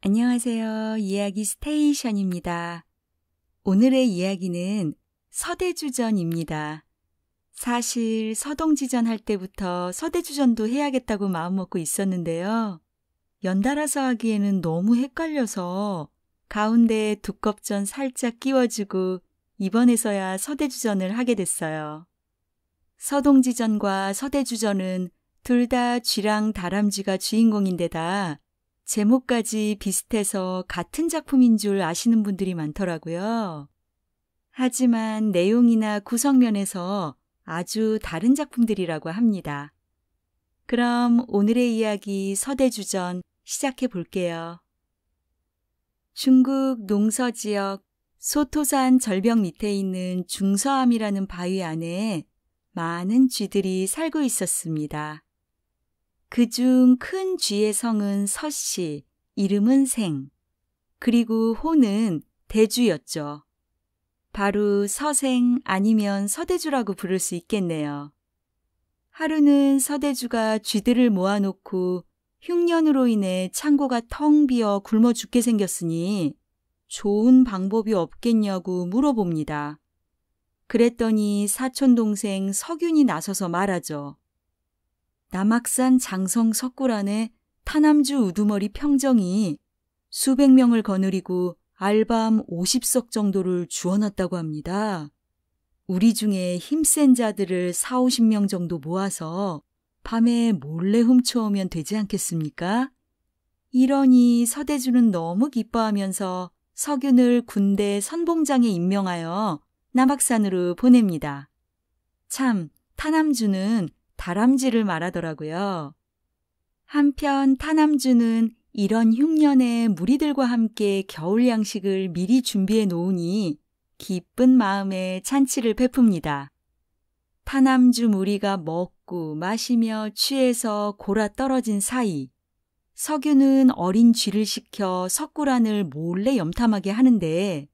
안녕하세요. 이야기 스테이션입니다. 오늘의 이야기는 서대주전입니다. 사실 서동지전 할 때부터 서대주전도 해야겠다고 마음먹고 있었는데요. 연달아서 하기에는 너무 헷갈려서 가운데에 두껍전 살짝 끼워주고 이번에서야 서대주전을 하게 됐어요. 서동지전과 서대주전은 둘 다 쥐랑 다람쥐가 주인공인데다 제목까지 비슷해서 같은 작품인 줄 아시는 분들이 많더라고요. 하지만 내용이나 구성면에서 아주 다른 작품들이라고 합니다. 그럼 오늘의 이야기 서대주전 시작해 볼게요. 중국 농서지역 소토산 절벽 밑에 있는 중서암이라는 바위 안에 많은 쥐들이 살고 있었습니다. 그중 큰 쥐의 성은 서씨, 이름은 생, 그리고 호는 대주였죠. 바로 서생 아니면 서대주라고 부를 수 있겠네요. 하루는 서대주가 쥐들을 모아놓고 흉년으로 인해 창고가 텅 비어 굶어 죽게 생겼으니 좋은 방법이 없겠냐고 물어봅니다. 그랬더니 사촌동생 서균이 나서서 말하죠. 남악산 장성 석굴안에 타남주 우두머리 평정이 수백 명을 거느리고 알밤 50석 정도를 주워놨다고 합니다. 우리 중에 힘센 자들을 40-50명 정도 모아서 밤에 몰래 훔쳐오면 되지 않겠습니까? 이러니 서대주는 너무 기뻐하면서 서균을 군대 선봉장에 임명하여 남악산으로 보냅니다. 참, 타남주는 다람쥐를 말하더라고요. 한편 타남주는 이런 흉년에 무리들과 함께 겨울 양식을 미리 준비해 놓으니 기쁜 마음에 잔치를 베풉니다. 타남주 무리가 먹고 마시며 취해서 골아 떨어진 사이 서균은 어린 쥐를 시켜 석굴안을 몰래 염탐하게 하는데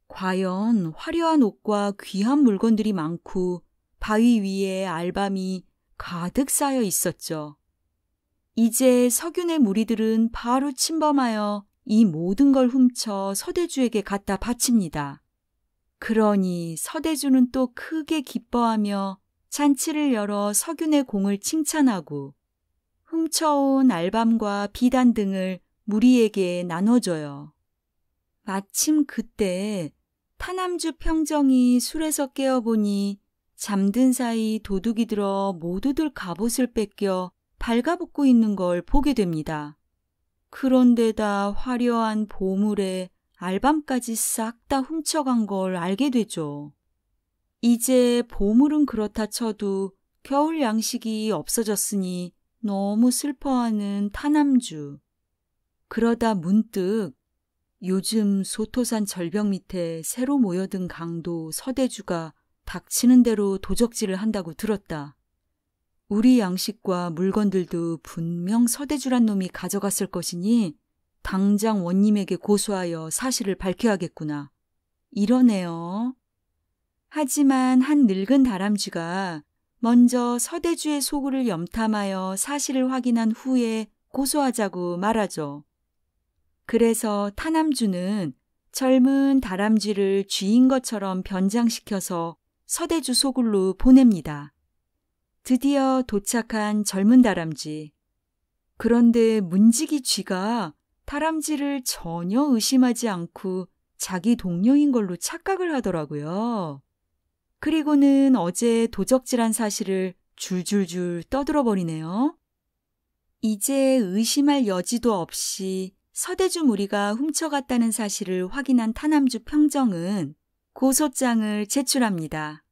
과연 화려한 옷과 귀한 물건들이 많고 바위 위에 알밤이 가득 쌓여 있었죠. 이제 서균의 무리들은 바로 침범하여 이 모든 걸 훔쳐 서대주에게 갖다 바칩니다. 그러니 서대주는 또 크게 기뻐하며 잔치를 열어 서균의 공을 칭찬하고 훔쳐온 알밤과 비단 등을 무리에게 나눠줘요. 마침 그때 타남주 평정이 술에서 깨어보니 잠든 사이 도둑이 들어 모두들 갑옷을 뺏겨 발가벗고 있는 걸 보게 됩니다. 그런데다 화려한 보물에 알밤까지 싹 다 훔쳐간 걸 알게 되죠. 이제 보물은 그렇다 쳐도 겨울 양식이 없어졌으니 너무 슬퍼하는 타남주. 그러다 문득 요즘 소토산 절벽 밑에 새로 모여든 강도 서대주가 닥치는 대로 도적질을 한다고 들었다. 우리 양식과 물건들도 분명 서대주란 놈이 가져갔을 것이니 당장 원님에게 고소하여 사실을 밝혀야겠구나. 이러네요. 하지만 한 늙은 다람쥐가 먼저 서대주의 소굴을 염탐하여 사실을 확인한 후에 고소하자고 말하죠. 그래서 타남주는 젊은 다람쥐를 쥐인 것처럼 변장시켜서 서대주 소굴로 보냅니다. 드디어 도착한 젊은 다람쥐. 그런데 문지기 쥐가 다람쥐를 전혀 의심하지 않고 자기 동료인 걸로 착각을 하더라고요. 그리고는 어제 도적질한 사실을 줄줄줄 떠들어버리네요. 이제 의심할 여지도 없이 서대주 무리가 훔쳐갔다는 사실을 확인한 타남주 평정은 고소장을 제출합니다.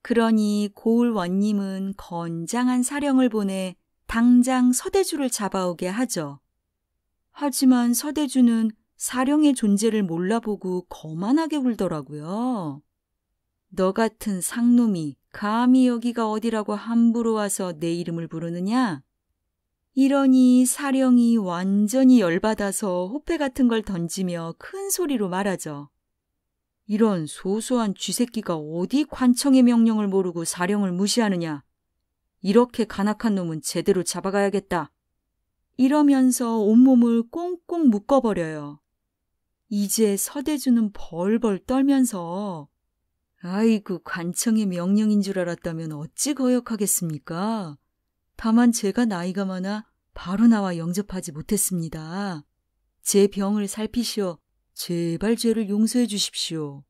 그러니 고을 원님은 건장한 사령을 보내 당장 서대주를 잡아오게 하죠. 하지만 서대주는 사령의 존재를 몰라보고 거만하게 굴더라고요. 너 같은 상놈이 감히 여기가 어디라고 함부로 와서 내 이름을 부르느냐? 이러니 사령이 완전히 열받아서 호패 같은 걸 던지며 큰 소리로 말하죠. 이런 소소한 쥐새끼가 어디 관청의 명령을 모르고 사령을 무시하느냐. 이렇게 간악한 놈은 제대로 잡아가야겠다. 이러면서 온몸을 꽁꽁 묶어버려요. 이제 서대주는 벌벌 떨면서 아이고 관청의 명령인 줄 알았다면 어찌 거역하겠습니까? 다만 제가 나이가 많아 바로 나와 영접하지 못했습니다. 제 병을 살피시어 제발 죄를 용서해 주십시오.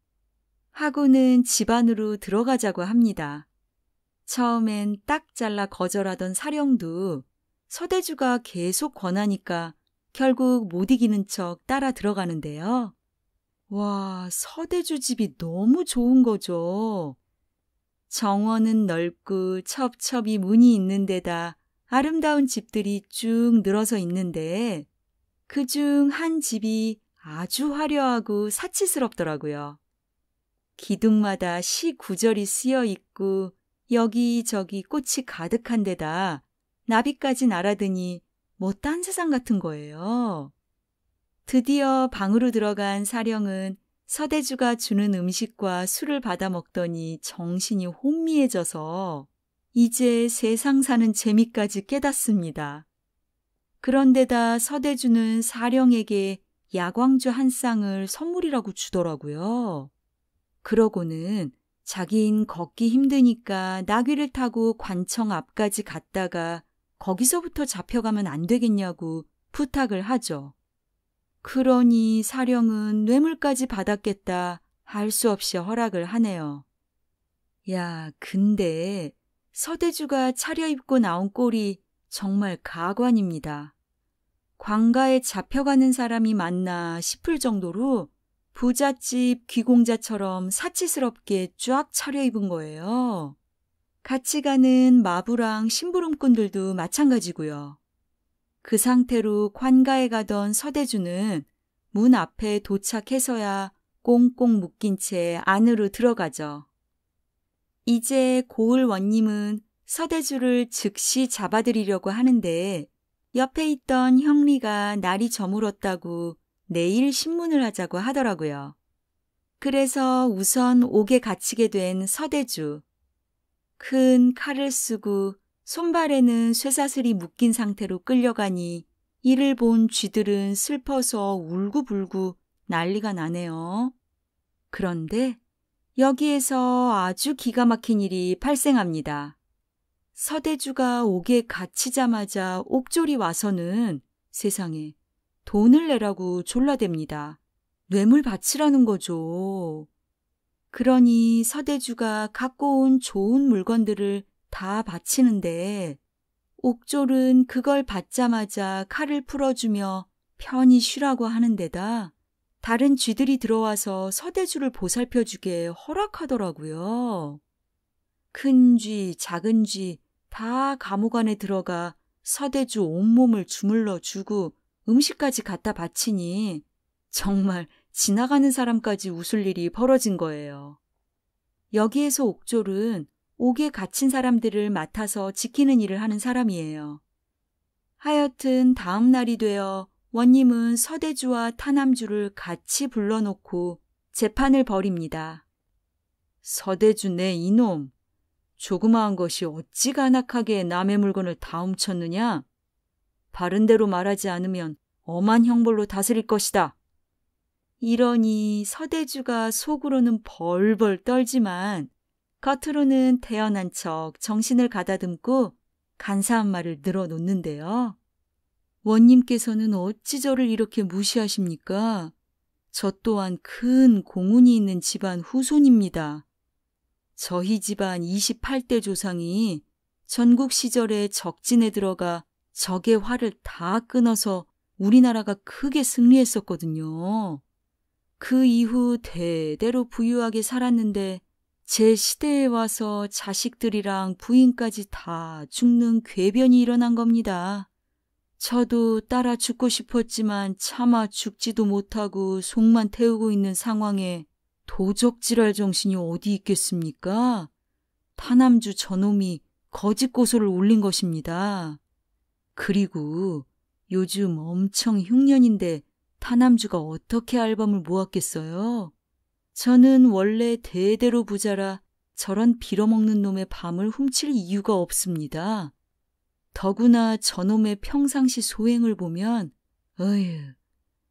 하고는 집 안으로 들어가자고 합니다. 처음엔 딱 잘라 거절하던 사령도 서대주가 계속 권하니까 결국 못 이기는 척 따라 들어가는데요. 와, 서대주 집이 너무 좋은 거죠. 정원은 넓고 첩첩이 문이 있는 데다 아름다운 집들이 쭉 늘어서 있는데 그중 한 집이 아주 화려하고 사치스럽더라고요. 기둥마다 시 구절이 쓰여 있고 여기저기 꽃이 가득한 데다 나비까지 날아드니 뭐 딴 세상 같은 거예요. 드디어 방으로 들어간 사령은 서대주가 주는 음식과 술을 받아 먹더니 정신이 혼미해져서 이제 세상 사는 재미까지 깨닫습니다. 그런데다 서대주는 사령에게 야광주 한 쌍을 선물이라고 주더라고요. 그러고는 자긴 걷기 힘드니까 나귀를 타고 관청 앞까지 갔다가 거기서부터 잡혀가면 안 되겠냐고 부탁을 하죠. 그러니 사령은 뇌물까지 받았겠다 할 수 없이 허락을 하네요. 야, 근데 서대주가 차려입고 나온 꼴이 정말 가관입니다. 관가에 잡혀가는 사람이 맞나 싶을 정도로 부잣집 귀공자처럼 사치스럽게 쫙 차려입은 거예요. 같이 가는 마부랑 심부름꾼들도 마찬가지고요. 그 상태로 관가에 가던 서대주는 문 앞에 도착해서야 꽁꽁 묶인 채 안으로 들어가죠. 이제 고을 원님은 서대주를 즉시 잡아들이려고 하는데 옆에 있던 형리가 날이 저물었다고 내일 신문을 하자고 하더라고요. 그래서 우선 옥에 갇히게 된 서대주. 큰 칼을 쓰고 손발에는 쇠사슬이 묶인 상태로 끌려가니 이를 본 쥐들은 슬퍼서 울고불고 난리가 나네요. 그런데 여기에서 아주 기가 막힌 일이 발생합니다. 서대주가 옥에 갇히자마자 옥졸이 와서는 세상에 돈을 내라고 졸라댑니다. 뇌물 바치라는 거죠. 그러니 서대주가 갖고 온 좋은 물건들을 다 바치는데 옥졸은 그걸 받자마자 칼을 풀어주며 편히 쉬라고 하는 데다 다른 쥐들이 들어와서 서대주를 보살펴주게 허락하더라고요. 큰 쥐, 작은 쥐 다 감옥 안에 들어가 서대주 온몸을 주물러 주고 음식까지 갖다 바치니 정말 지나가는 사람까지 웃을 일이 벌어진 거예요. 여기에서 옥졸은 옥에 갇힌 사람들을 맡아서 지키는 일을 하는 사람이에요. 하여튼 다음 날이 되어 원님은 서대주와 타남주를 같이 불러놓고 재판을 벌입니다. 서대주 내 이놈, 조그마한 것이 어찌 간악하게 남의 물건을 다 훔쳤느냐? 바른 대로 말하지 않으면 엄한 형벌로 다스릴 것이다. 이러니 서대주가 속으로는 벌벌 떨지만 겉으로는 태연한 척 정신을 가다듬고 간사한 말을 늘어놓는데요. 원님께서는 어찌 저를 이렇게 무시하십니까? 저 또한 큰 공운이 있는 집안 후손입니다. 저희 집안 28대 조상이 전국 시절에 적진에 들어가 적의 활을 다 끊어서 우리나라가 크게 승리했었거든요. 그 이후 대대로 부유하게 살았는데 제 시대에 와서 자식들이랑 부인까지 다 죽는 궤변이 일어난 겁니다. 저도 따라 죽고 싶었지만 차마 죽지도 못하고 속만 태우고 있는 상황에 도적질할 정신이 어디 있겠습니까? 타남주 저놈이 거짓 고소를 올린 것입니다. 그리고 요즘 엄청 흉년인데 타남주가 어떻게 알밤을 모았겠어요? 저는 원래 대대로 부자라 저런 빌어먹는 놈의 밤을 훔칠 이유가 없습니다. 더구나 저놈의 평상시 소행을 보면 어휴,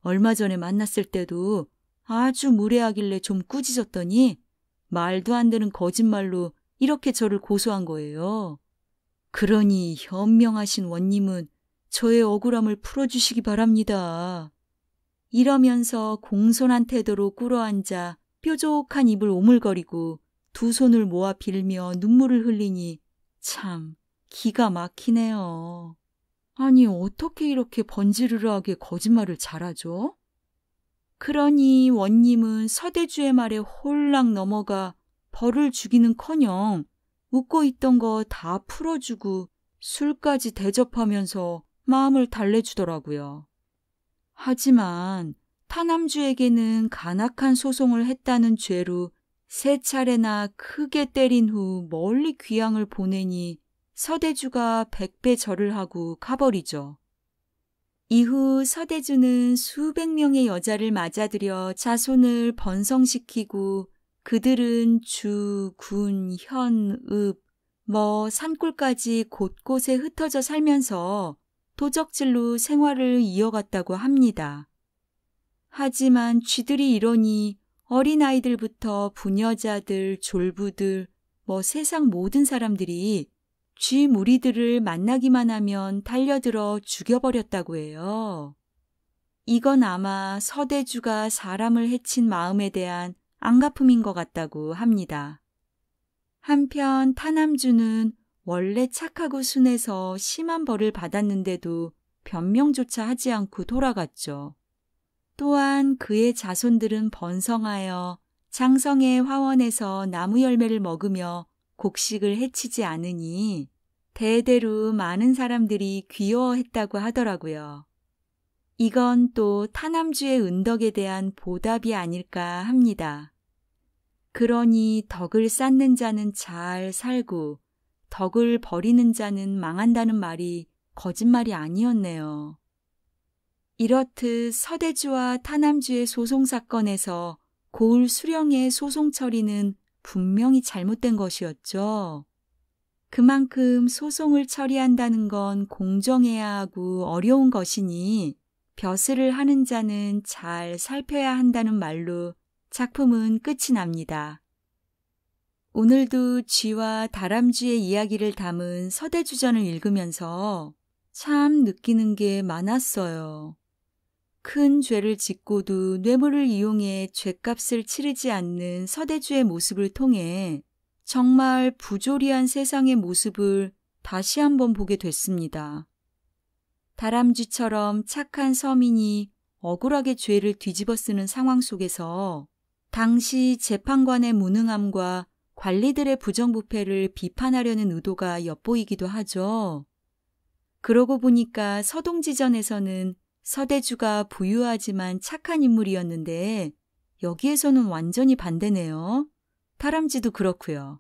얼마 전에 만났을 때도 아주 무례하길래 좀 꾸짖었더니 말도 안 되는 거짓말로 이렇게 저를 고소한 거예요. 그러니 현명하신 원님은 저의 억울함을 풀어주시기 바랍니다. 이러면서 공손한 태도로 꿇어앉아 뾰족한 입을 오물거리고 두 손을 모아 빌며 눈물을 흘리니 참 기가 막히네요. 아니 어떻게 이렇게 번지르르하게 거짓말을 잘하죠? 그러니 원님은 서대주의 말에 홀랑 넘어가 벌을 주기는커녕 웃고 있던 거 다 풀어주고 술까지 대접하면서 마음을 달래주더라고요. 하지만 타남주에게는 간악한 소송을 했다는 죄로 3차례나 크게 때린 후 멀리 귀양을 보내니 서대주가 100배 절을 하고 가버리죠. 이후 서대주는 수백 명의 여자를 맞아들여 자손을 번성시키고 그들은 주, 군, 현, 읍, 산골까지 곳곳에 흩어져 살면서 도적질로 생활을 이어갔다고 합니다. 하지만 쥐들이 이러니 어린아이들부터 부녀자들, 졸부들, 세상 모든 사람들이 쥐 무리들을 만나기만 하면 달려들어 죽여버렸다고 해요. 이건 아마 서대주가 사람을 해친 마음에 대한 안갚음인 것 같다고 합니다. 한편 타남주는 원래 착하고 순해서 심한 벌을 받았는데도 변명조차 하지 않고 돌아갔죠. 또한 그의 자손들은 번성하여 장성의 화원에서 나무 열매를 먹으며 곡식을 해치지 않으니 대대로 많은 사람들이 귀여워했다고 하더라고요. 이건 또 타남주의 은덕에 대한 보답이 아닐까 합니다. 그러니 덕을 쌓는 자는 잘 살고 덕을 버리는 자는 망한다는 말이 거짓말이 아니었네요. 이렇듯 서대주와 타남주의 소송사건에서 고을 수령의 소송 처리는 분명히 잘못된 것이었죠. 그만큼 소송을 처리한다는 건 공정해야 하고 어려운 것이니 벼슬을 하는 자는 잘 살펴야 한다는 말로 작품은 끝이 납니다. 오늘도 쥐와 다람쥐의 이야기를 담은 서대주전을 읽으면서 참 느끼는 게 많았어요. 큰 죄를 짓고도 뇌물을 이용해 죗값을 치르지 않는 서대주의 모습을 통해 정말 부조리한 세상의 모습을 다시 한번 보게 됐습니다. 다람쥐처럼 착한 서민이 억울하게 죄를 뒤집어 쓰는 상황 속에서 당시 재판관의 무능함과 관리들의 부정부패를 비판하려는 의도가 엿보이기도 하죠. 그러고 보니까 서동지전에서는 서대주가 부유하지만 착한 인물이었는데 여기에서는 완전히 반대네요. 다람쥐도 그렇고요.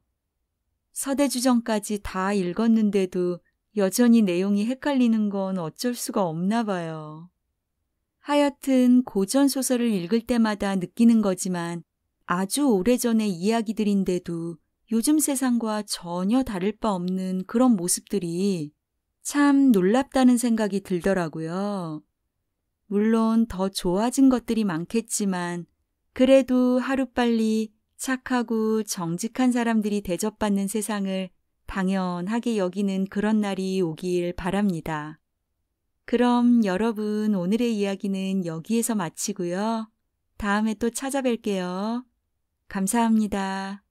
서대주전까지 다 읽었는데도 여전히 내용이 헷갈리는 건 어쩔 수가 없나 봐요. 하여튼 고전 소설을 읽을 때마다 느끼는 거지만 아주 오래전의 이야기들인데도 요즘 세상과 전혀 다를 바 없는 그런 모습들이 참 놀랍다는 생각이 들더라고요. 물론 더 좋아진 것들이 많겠지만 그래도 하루빨리 착하고 정직한 사람들이 대접받는 세상을 당연하게 여기는 그런 날이 오길 바랍니다. 그럼 여러분 오늘의 이야기는 여기에서 마치고요. 다음에 또 찾아뵐게요. 감사합니다.